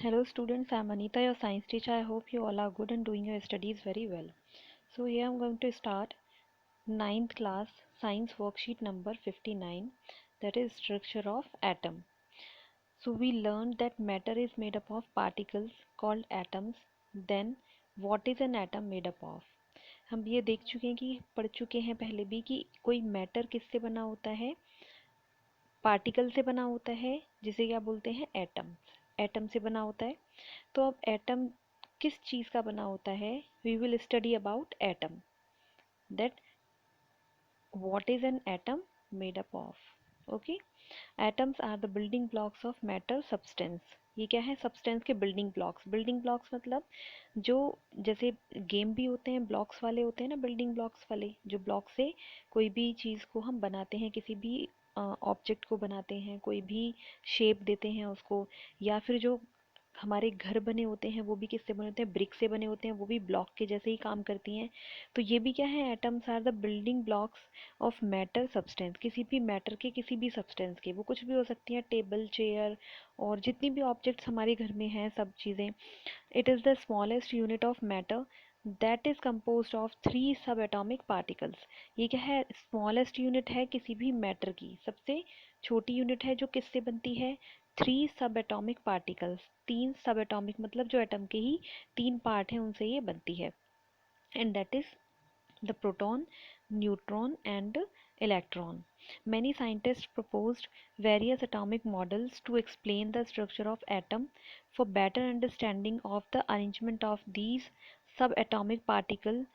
Hello students, I am Anita, your science teacher. I hope you all are good and doing your studies very well. So here I am going to start ninth class science worksheet number 59, that is structure of atom. So we learned that matter is made up of particles called atoms. Then what is an atom made up of? हम ये देख चुके हैं कि पढ़ चुके हैं पहले भी कि कोई मैटर किससे बना होता है, पार्टिकल से बना होता है, जिसे क्या बोलते हैं एटम। एटम से बना होता है। तो अब एटम किस चीज़ का बना होता है? We will study about atom, that what is an atom made up of. Okay, atoms are the building blocks of matter substance. ये क्या है? सब्सटेंस के बिल्डिंग ब्लॉक्स। बिल्डिंग ब्लॉक्स मतलब जो जैसे गेम भी होते हैं, ब्लॉक्स वाले होते हैं ना, बिल्डिंग ब्लॉक्स वाले, जो ब्लॉक से कोई भी चीज़ को हम बनाते हैं, किसी भी ऑब्जेक्ट को बनाते हैं, कोई भी शेप देते हैं उसको, या फिर जो हमारे घर बने होते हैं वो भी किससे बने होते हैं? ब्रिक से बने होते हैं, वो भी ब्लॉक के जैसे ही काम करती हैं। तो ये भी क्या है? Atoms are the building blocks of matter substance. किसी भी मैटर के, किसी भी सब्सटेंस के, वो कुछ भी हो सकती हैं, टेबल, चेयर और जितनी भी ऑब्जेक्ट्स हमारे घर में हैं, सब चीज़ें। It is the smallest unit of matter that is composed of 3 सब एटॉमिक पार्टिकल्स। ये क्या है? स्मॉलेस्ट यूनिट है किसी भी मैटर की, सबसे छोटी यूनिट है जो किससे बनती है? 3 सब एटॉमिक पार्टिकल्स। 3 सब एटॉमिक मतलब जो एटम के ही 3 पार्ट हैं उनसे ये बनती है। And that is the proton, neutron, and electron. Many scientists proposed various atomic models to explain the structure of atom for better understanding of the arrangement of these subatomic particles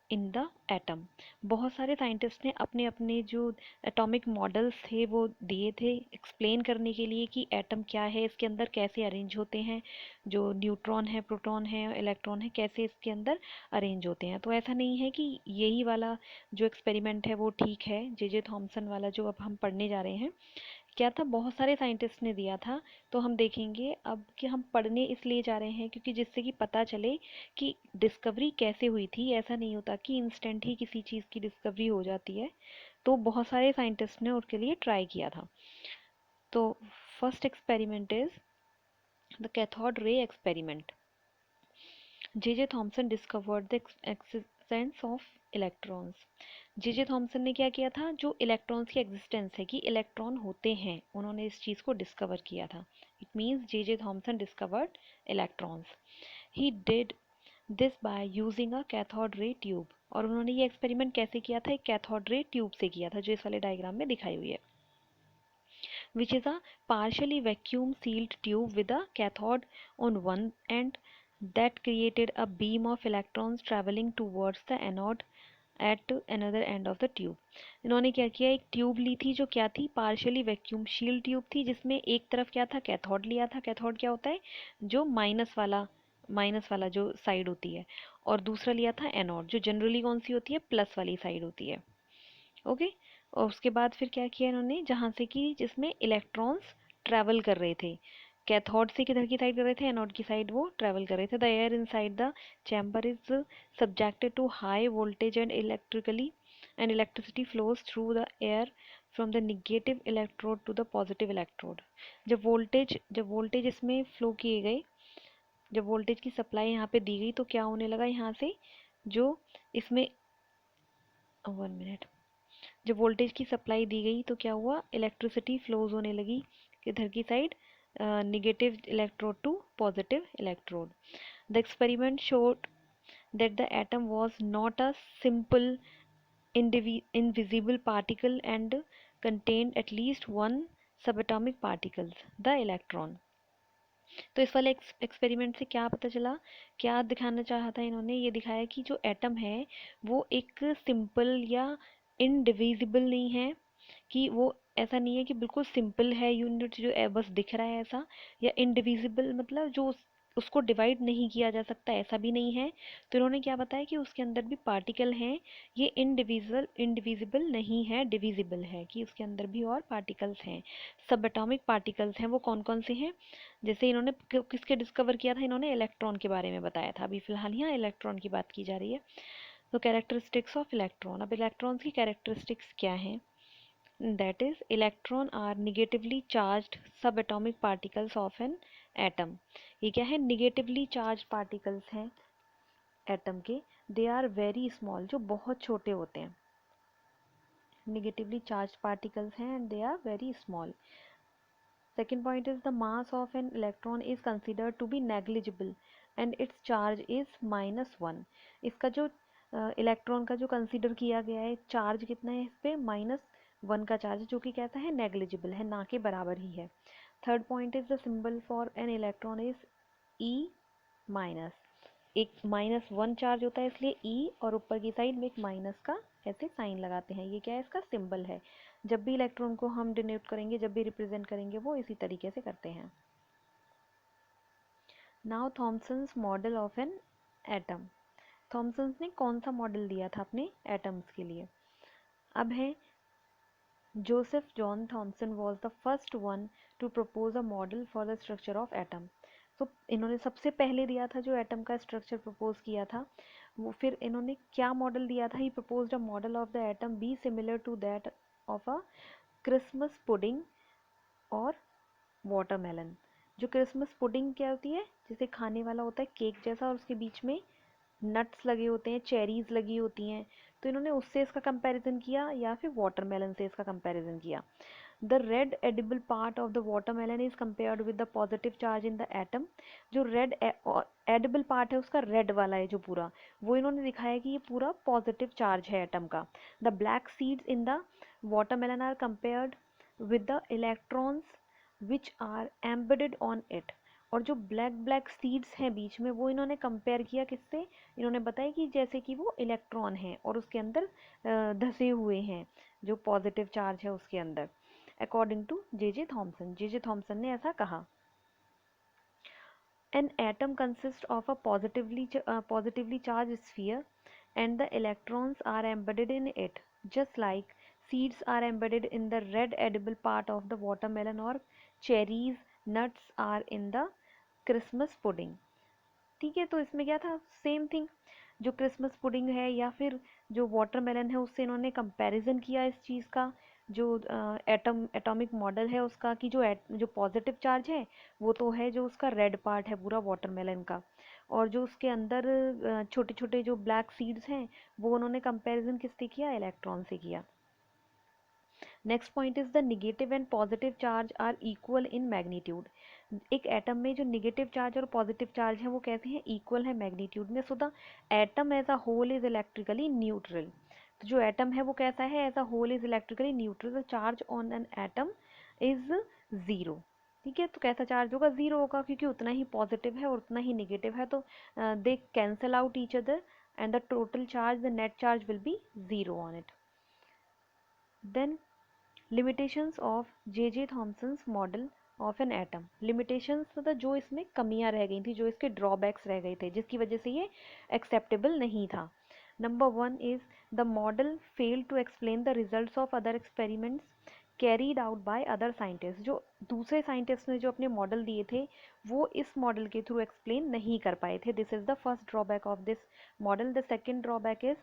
in the atom. बहुत सारे scientist ने अपने अपने जो atomic models थे वो दिए थे एक्सप्लेन करने के लिए कि एटम क्या है, इसके अंदर कैसे अरेंज होते हैं, जो न्यूट्रॉन है, प्रोटॉन है, इलेक्ट्रॉन है, कैसे इसके अंदर अरेंज होते हैं। तो ऐसा नहीं है कि यही वाला जो एक्सपेरिमेंट है वो ठीक है, जे जे थॉमसन वाला जो अब हम पढ़ने जा रहे हैं, क्या था? बहुत सारे साइंटिस्ट ने दिया था। तो हम देखेंगे अब कि हम पढ़ने इसलिए जा रहे हैं क्योंकि जिससे कि पता चले कि डिस्कवरी कैसे हुई थी। ऐसा नहीं होता कि इंस्टेंट ही किसी चीज़ की डिस्कवरी हो जाती है। तो बहुत सारे साइंटिस्ट ने उसके लिए ट्राई किया था। तो first experiment is the cathode ray experiment. J J Thompson discovered the existence of electrons. J J Thomson ने क्या किया था? जो इलेक्ट्रॉन्स की एग्जिस्टेंस है, कि इलेक्ट्रॉन होते हैं, उन्होंने इस चीज़ को डिस्कवर किया था। It means J J Thompson discovered electrons. He did this by using a cathode ray tube. और उन्होंने ये एक्सपेरिमेंट कैसे किया था? एक कैथोड रे ट्यूब से किया था, जो इस वाले डायग्राम में दिखाई हुई है, which is a partially vacuum sealed tube with a cathode on one end that created a beam of electrons traveling towards the anode at another end of the tube. इन्होंने क्या किया? एक ट्यूब ली थी जो क्या थी? पार्शियली वैक्यूम शील्ड ट्यूब थी, जिसमें एक तरफ क्या था? कैथोड लिया था। कैथोड क्या होता है? जो माइनस वाला जो साइड होती है। और दूसरा लिया था एनोड, जो जनरली कौन सी होती है? प्लस वाली साइड होती है। ओके। और उसके बाद फिर क्या किया इन्होंने? जहाँ से कि जिसमें इलेक्ट्रॉन्स ट्रैवल कर रहे थे, कैथोड से किधर की साइड कर रहे थे? एनोड की साइड वो ट्रैवल कर रहे थे। The air inside the chamber is subjected to high voltage and electricity flows through the air from the negative electrode to the positive electrode. जब वोल्टेज इसमें फ्लो किए गए, जब वोल्टेज की सप्लाई यहाँ पे दी गई, तो क्या होने लगा? यहाँ से जो इसमें 1 मिनट, जब वोल्टेज की सप्लाई दी गई तो क्या हुआ? इलेक्ट्रिसिटी फ्लोज होने लगी किधर की side? Negative electrode to positive electrode. The experiment showed that the atom was not a simple invisible particle and contained at least one subatomic particles, the electron। तो इस वाले एक्सपेरिमेंट से क्या पता चला? क्या दिखाना चाहा था इन्होंने? ये दिखाया कि जो एटम है वो एक सिंपल या इनडिविजिबल नहीं है, कि वो ऐसा नहीं है कि बिल्कुल सिंपल है यूनिट जो बस दिख रहा है ऐसा, या इनडिविजिबल मतलब जो उसको डिवाइड नहीं किया जा सकता, ऐसा भी नहीं है। तो इन्होंने क्या बताया कि उसके अंदर भी पार्टिकल हैं, ये इंडिविजिबल नहीं है, डिविजिबल है, कि उसके अंदर भी और पार्टिकल्स हैं, सब एटॉमिक पार्टिकल्स हैं। वो कौन कौन से हैं? जैसे इन्होंने किसके डिस्कवर किया था? इन्होंने इलेक्ट्रॉन के बारे में बताया था। अभी फिलहाल यहाँ इलेक्ट्रॉन की बात की जा रही है। तो कैरेक्टरिस्टिक्स ऑफ इलेक्ट्रॉन। अब इलेक्ट्रॉन्स की कैरेक्टरिस्टिक्स क्या हैं? That is, electron are negatively charged subatomic particles of an atom. ये क्या है, negatively charged particles हैं एटम के. दे आर वेरी स्मॉल, जो बहुत छोटे होते हैं. नेगेटिवली चार्ज पार्टिकल्स हैं and they are very small. Second point is the mass of an electron is considered to be negligible and its charge is -1. इसका जो इलेक्ट्रॉन का जो कंसिडर किया गया है, चार्ज कितना है इस पे, -1 का चार्ज, जो कि कहता है नेग्लिजिबल है, ना के बराबर ही है. Third point is the symbol for an electron is E-. एक -1 चार्ज होता है इसलिए E, और ऊपर की साइड में एक माइनस का ऐसे साइन लगाते हैं. ये क्या है, इसका सिंबल है. जब भी इलेक्ट्रॉन को हम डिनोट करेंगे, जब भी रिप्रेजेंट करेंगे, वो इसी तरीके से करते हैं. Now Thomson's model of an atom. Thomson's ने कौन सा मॉडल दिया था अपने एटम्स के लिए? अब है, Joseph John Thomson was the first one to propose a model for the structure of atom. तो इन्होंने सबसे पहले दिया था जो एटम का स्ट्रक्चर प्रपोज किया था. वो फिर इन्होंने क्या मॉडल दिया था? He proposed a model of the atom be similar to that of a Christmas pudding और वाटरमेलन. जो क्रिसमस पुडिंग क्या होती है, जैसे खाने वाला होता है केक जैसा, और उसके बीच में नट्स लगे होते हैं, चेरीज लगी होती हैं. तो इन्होंने उससे इसका कंपैरिजन किया, या फिर वाटरमेलन से इसका कंपैरिजन किया. The red edible part of the watermelon is compared with the positive charge in the atom. जो रेड एडिबल पार्ट है उसका, रेड वाला है जो पूरा, वो इन्होंने दिखाया कि ये पूरा पॉजिटिव चार्ज है एटम का. The black seeds in the watermelon are compared with the electrons which are embedded on it. और जो ब्लैक ब्लैक सीड्स हैं बीच में, वो इन्होंने कंपेयर किया किससे? इन्होंने बताया कि जैसे कि वो इलेक्ट्रॉन है और उसके अंदर धसे हुए हैं, जो पॉजिटिव चार्ज है उसके अंदर. According to J J Thomson ने ऐसा कहा. An atom consists of a positively charged sphere, and the electrons are embedded in it, just like seeds are embedded in the red edible part of the watermelon, or cherries, nuts are in the Christmas pudding. ठीक है, तो इसमें क्या था, same thing. जो Christmas pudding है या फिर जो वाटरमेलन है, उससे इन्होंने कंपैरिजन किया इस चीज़ का. जो एटॉमिक मॉडल है उसका, कि जो पॉजिटिव चार्ज है वो तो है जो उसका रेड पार्ट है पूरा वाटरमेलन का, और जो उसके अंदर छोटे छोटे जो ब्लैक सीड्स हैं, वो उन्होंने कंपैरिजन किससे किया? इलेक्ट्रॉन से किया. Next point is the negative and positive charge are equal in magnitude. एक एटम में जो नेगेटिव चार्ज और पॉजिटिव चार्ज है वो कैसे हैं? इक्वल है मैग्नीट्यूड में. So the atom as a whole is electrically neutral. तो जो एटम है वो कैसा है? As a whole is electrically neutral. The charge on an atom is zero. ठीक है, तो कैसा चार्ज होगा? ज़ीरो होगा, क्योंकि उतना ही पॉजिटिव है और उतना ही नेगेटिव है. तो they cancel out each other and the total charge, the net charge will be zero on it. Then limitations of J Thomson's model of an atom. Limitations मतलब जो इसमें कमियां रह गई थी, जो इसके ड्रॉबैक्स रह गए थे, जिसकी वजह से ये एक्सेप्टेबल नहीं था. Number 1 is the model fail to explain the results of other experiments carried out by other scientist. जो दूसरे साइंटिस्ट ने जो अपने मॉडल दिए थे, वो इस मॉडल के थ्रू एक्सप्लेन नहीं कर पाए थे. This is the first drawback of this model. The second drawback is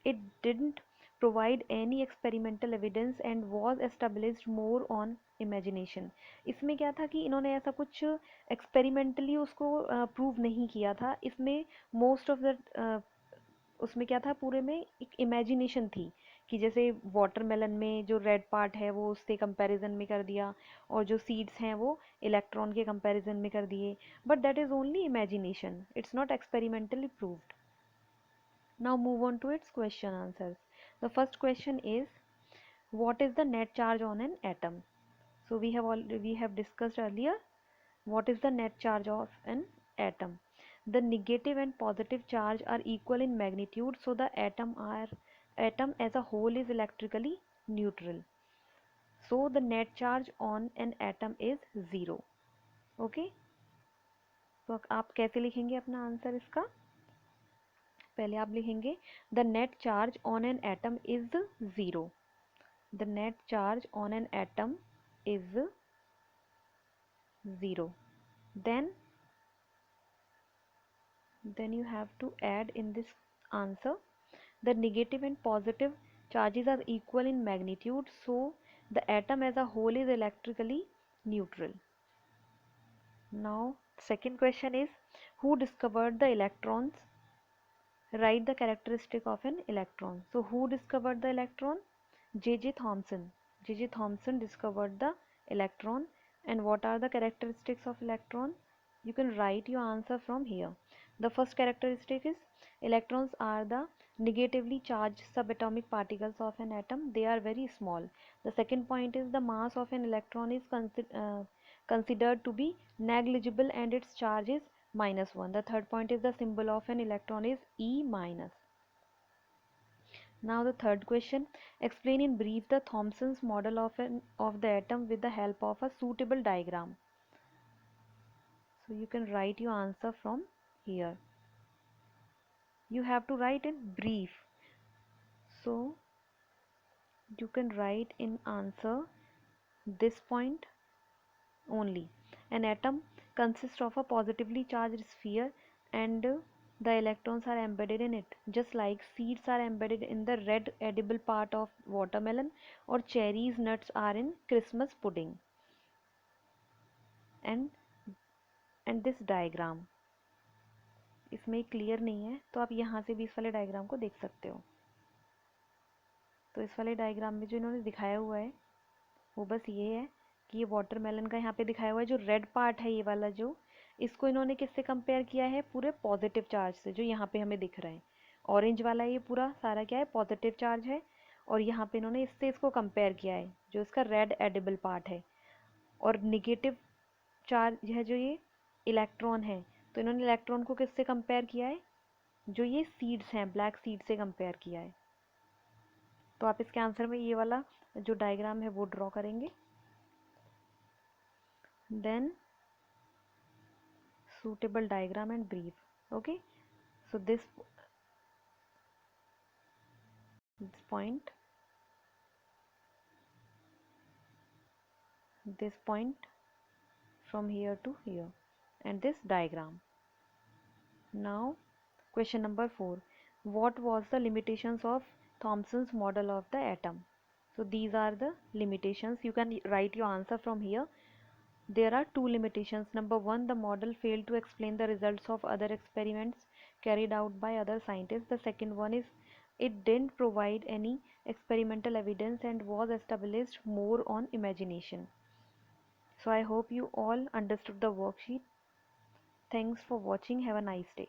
it didn't provide any experimental evidence and was established more on imagination. इसमें क्या था कि इन्होंने ऐसा कुछ एक्सपेरिमेंटली उसको प्रूव नहीं किया था. इसमें मोस्ट ऑफ द उसमें क्या था, पूरे में एक इमेजिनेशन थी, कि जैसे वाटरमेलन में जो रेड पार्ट है वो उससे कंपैरिजन में कर दिया, और जो सीड्स हैं वो इलेक्ट्रॉन के कंपैरिजन में कर दिए. But that is only imagination, it's not experimentally proved. Now move on to its question answers. The first question is, what is the net charge on an atom? So we have discussed earlier what is the net charge of an atom. The negative and positive charge are equal in magnitude, so the atom as a whole is electrically neutral. So the net charge on an atom is zero. Okay? तो आप कैसे लिखेंगे अपना answer इसका? पहले आप लिखेंगे the net charge on an atom is zero. The net charge on an atom is zero. then you have to add in this answer, the negative and positive charges are equal in magnitude, so The atom as a whole is electrically neutral. Now, second question is, who discovered the electrons? Write the characteristic of an electron. So, who discovered the electron? J.J. Thomson. J.J. Thomson discovered the electron. And what are the characteristics of electron? You can write your answer from here. The first characteristic is electrons are the negatively charged subatomic particles of an atom. They are very small. The second point is the mass of an electron is considered to be negligible and its charge is -1. The third point is the symbol of an electron is E minus. Now the third question, explain in brief the Thomson's model of the atom with the help of a suitable diagram. So you can write your answer from here. You have to write in brief. So you can write in answer this point only. An atom consists of a positively charged sphere and the electrons are embedded in it, just like seeds are embedded in the red edible part of watermelon or cherries nuts are in Christmas pudding. And this diagram, इसमें clear नहीं है तो आप यहाँ से भी इस वाले डायग्राम को देख सकते हो. तो इस वाले डायग्राम में जो इन्होंने दिखाया हुआ है वो बस ये है कि ये वाटरमेलन का यहाँ पे दिखाया हुआ है जो रेड पार्ट है, ये वाला जो, इसको इन्होंने किससे कंपेयर किया है? पूरे पॉजिटिव चार्ज से, जो यहाँ पे हमें दिख रहा है. ऑरेंज वाला ये पूरा सारा क्या है? पॉजिटिव चार्ज है. और यहाँ पे इन्होंने इससे इसको कंपेयर किया है जो इसका रेड एडिबल पार्ट है. और निगेटिव चार्ज है जो ये इलेक्ट्रॉन है, तो इन्होंने इलेक्ट्रॉन को किससे कंपेयर किया है? जो ये सीड्स हैं, ब्लैक सीड से कंपेयर किया है. तो आप इसके आंसर में ये वाला जो डायग्राम है वो ड्रॉ करेंगे. Then suitable diagram and brief. Okay, so this point, from here to here, and this diagram. Now question number 4, what was the limitations of Thomson's model of the atom? So these are the limitations. You can write your answer from here. There are two limitations. Number one, the model failed to explain the results of other experiments carried out by other scientists. The second one is it didn't provide any experimental evidence and was established more on imagination. So I hope you all understood the worksheet. Thanks for watching. Have a nice day.